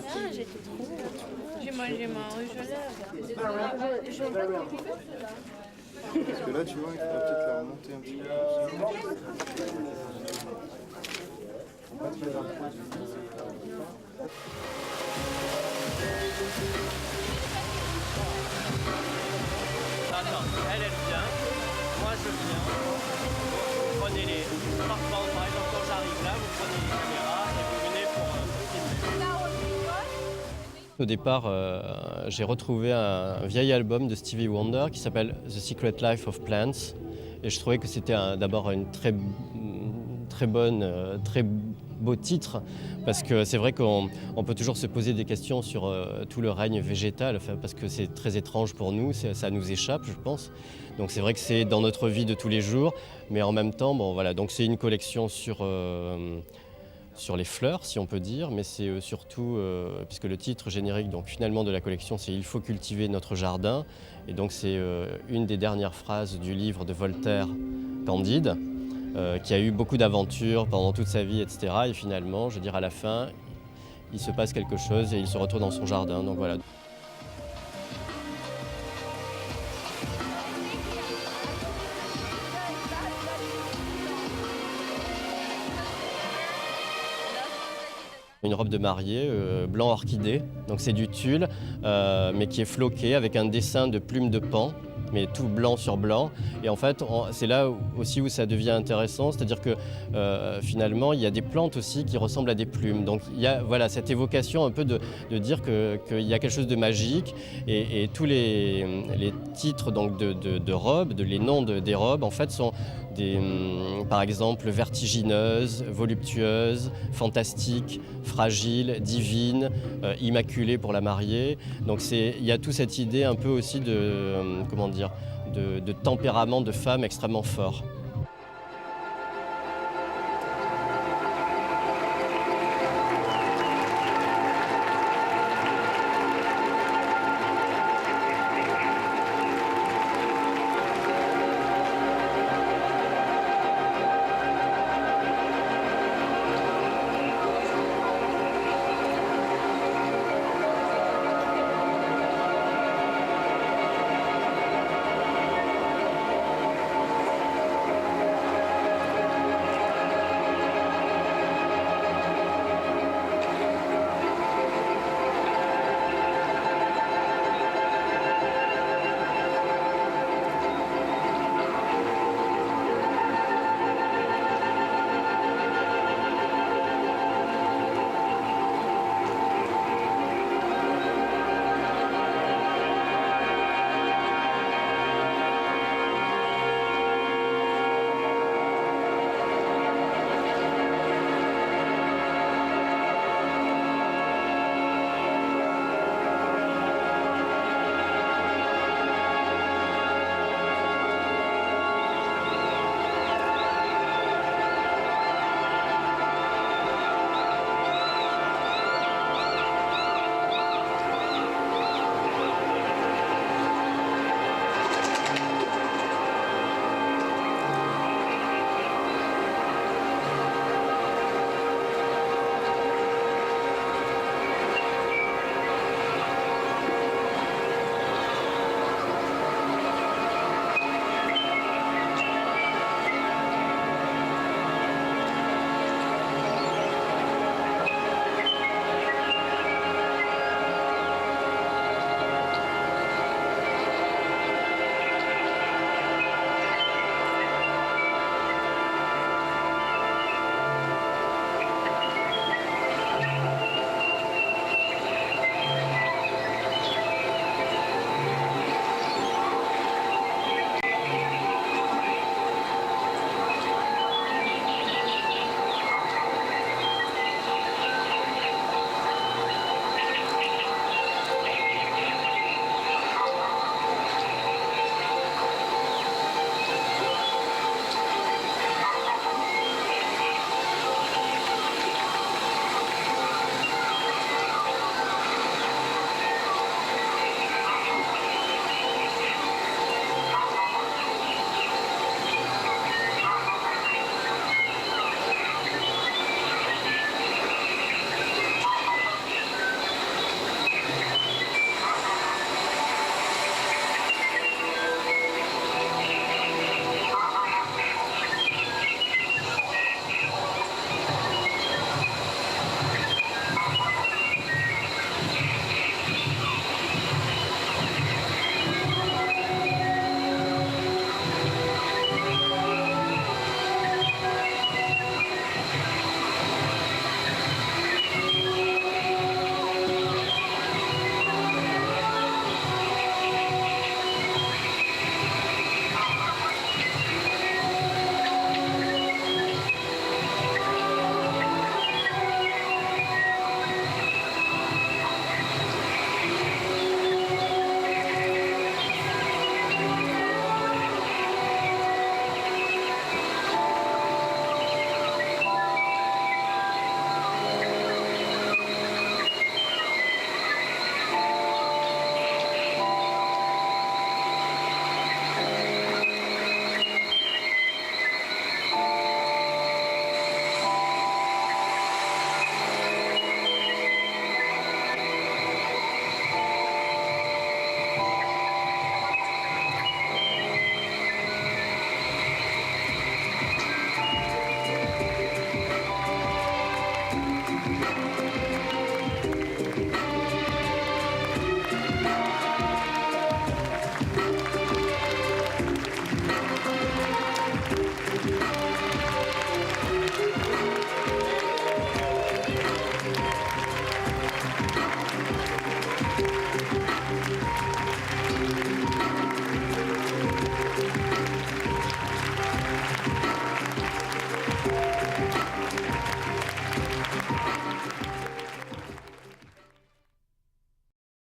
Ah, j'étais trop. J'ai mangé ma rouge à lèvres. Parce que là, tu vois, il faudrait peut-être la remonter un petit peu. Attends, elle vient, moi je viens. Vous prenez les smartphones, par exemple, quand j'arrive là, vous prenez les caméras et vous venez pour filmer. Au départ, j'ai retrouvé un vieil album de Stevie Wonder qui s'appelle The Secret Life of Plants. Et je trouvais que c'était d'abord une très bonne, très beau titre, parce que c'est vrai qu'on peut toujours se poser des questions sur tout le règne végétal, enfin, parce que c'est très étrange pour nous, ça nous échappe, je pense. Donc c'est vrai que c'est dans notre vie de tous les jours, mais en même temps, bon, voilà, donc c'est une collection sur les fleurs, si on peut dire, mais c'est surtout, puisque le titre générique donc, finalement de la collection, c'est « Il faut cultiver notre jardin », et donc c'est une des dernières phrases du livre de Voltaire, Candide, qui a eu beaucoup d'aventures pendant toute sa vie, etc. Et finalement, je veux dire, à la fin, il se passe quelque chose et il se retrouve dans son jardin. Donc voilà. Une robe de mariée blanc orchidée, donc c'est du tulle, mais qui est floqué avec un dessin de plumes de paon, mais tout blanc sur blanc. Et en fait, c'est là aussi où ça devient intéressant, c'est-à-dire que finalement, il y a des plantes aussi qui ressemblent à des plumes. Donc il y a voilà, cette évocation un peu de dire qu'il y a quelque chose de magique, et tous les titres donc, de robes, les noms des robes, en fait, sont par exemple, vertigineuse, voluptueuse, fantastique, fragile, divine, immaculée pour la mariée. Donc il y a toute cette idée un peu aussi de tempérament de femme extrêmement fort.